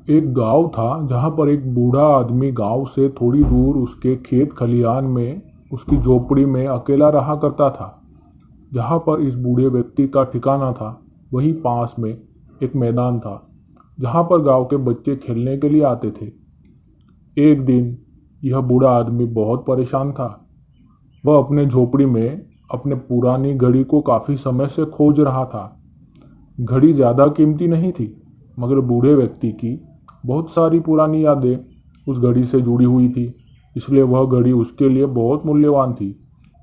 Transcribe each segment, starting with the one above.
एक गांव था जहां पर एक बूढ़ा आदमी गांव से थोड़ी दूर उसके खेत खलिहान में उसकी झोपड़ी में अकेला रहा करता था। जहां पर इस बूढ़े व्यक्ति का ठिकाना था वहीं पास में एक मैदान था जहां पर गांव के बच्चे खेलने के लिए आते थे। एक दिन यह बूढ़ा आदमी बहुत परेशान था। वह अपने झोपड़ी में अपने पुरानी घड़ी को काफ़ी समय से खोज रहा था। घड़ी ज़्यादा कीमती नहीं थी, मगर बूढ़े व्यक्ति की बहुत सारी पुरानी यादें उस घड़ी से जुड़ी हुई थी, इसलिए वह घड़ी उसके लिए बहुत मूल्यवान थी।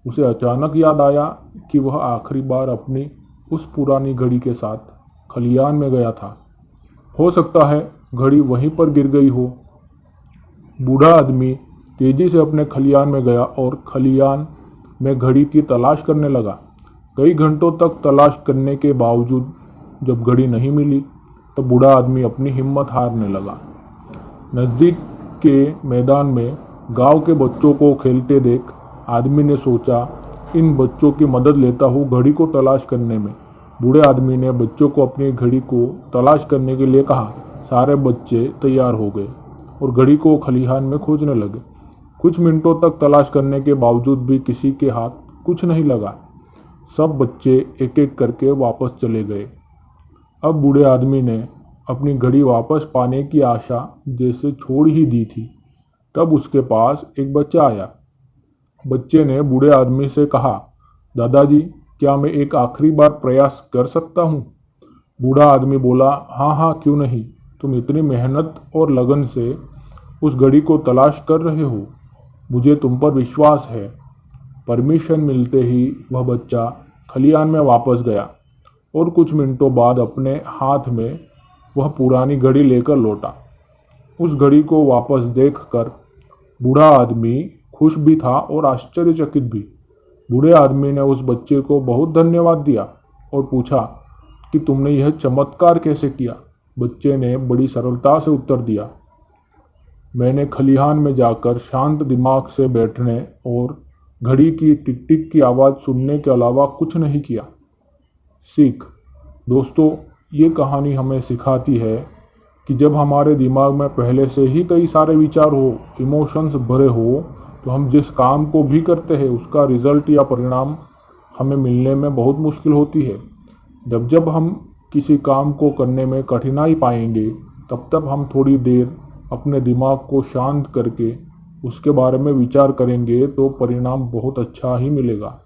उसे अचानक याद आया कि वह आखिरी बार अपनी उस पुरानी घड़ी के साथ खलिहान में गया था। हो सकता है घड़ी वहीं पर गिर गई हो। बूढ़ा आदमी तेजी से अपने खलिहान में गया और खलिहान में घड़ी की तलाश करने लगा। कई घंटों तक तलाश करने के बावजूद जब घड़ी नहीं मिली तो बूढ़ा आदमी अपनी हिम्मत हारने लगा। नज़दीक के मैदान में गांव के बच्चों को खेलते देख आदमी ने सोचा, इन बच्चों की मदद लेता हूँ घड़ी को तलाश करने में। बूढ़े आदमी ने बच्चों को अपनी घड़ी को तलाश करने के लिए कहा। सारे बच्चे तैयार हो गए और घड़ी को खलिहान में खोजने लगे। कुछ मिनटों तक तलाश करने के बावजूद भी किसी के हाथ कुछ नहीं लगा। सब बच्चे एक एक करके वापस चले गए। अब बूढ़े आदमी ने अपनी घड़ी वापस पाने की आशा जैसे छोड़ ही दी थी। तब उसके पास एक बच्चा आया। बच्चे ने बूढ़े आदमी से कहा, दादाजी, क्या मैं एक आखिरी बार प्रयास कर सकता हूँ? बूढ़ा आदमी बोला, हाँ हाँ, क्यों नहीं। तुम इतनी मेहनत और लगन से उस घड़ी को तलाश कर रहे हो, मुझे तुम पर विश्वास है। परमिशन मिलते ही वह बच्चा खलिहान में वापस गया और कुछ मिनटों बाद अपने हाथ में वह पुरानी घड़ी लेकर लौटा। उस घड़ी को वापस देखकर बूढ़ा आदमी खुश भी था और आश्चर्यचकित भी। बूढ़े आदमी ने उस बच्चे को बहुत धन्यवाद दिया और पूछा कि तुमने यह चमत्कार कैसे किया? बच्चे ने बड़ी सरलता से उत्तर दिया, मैंने खलिहान में जाकर शांत दिमाग से बैठने और घड़ी की टिक टिक की आवाज़ सुनने के अलावा कुछ नहीं किया। सीख। दोस्तों, ये कहानी हमें सिखाती है कि जब हमारे दिमाग में पहले से ही कई सारे विचार हो, इमोशंस भरे हो, तो हम जिस काम को भी करते हैं उसका रिजल्ट या परिणाम हमें मिलने में बहुत मुश्किल होती है। जब जब हम किसी काम को करने में कठिनाई पाएंगे तब हम थोड़ी देर अपने दिमाग को शांत करके उसके बारे में विचार करेंगे तो परिणाम बहुत अच्छा ही मिलेगा।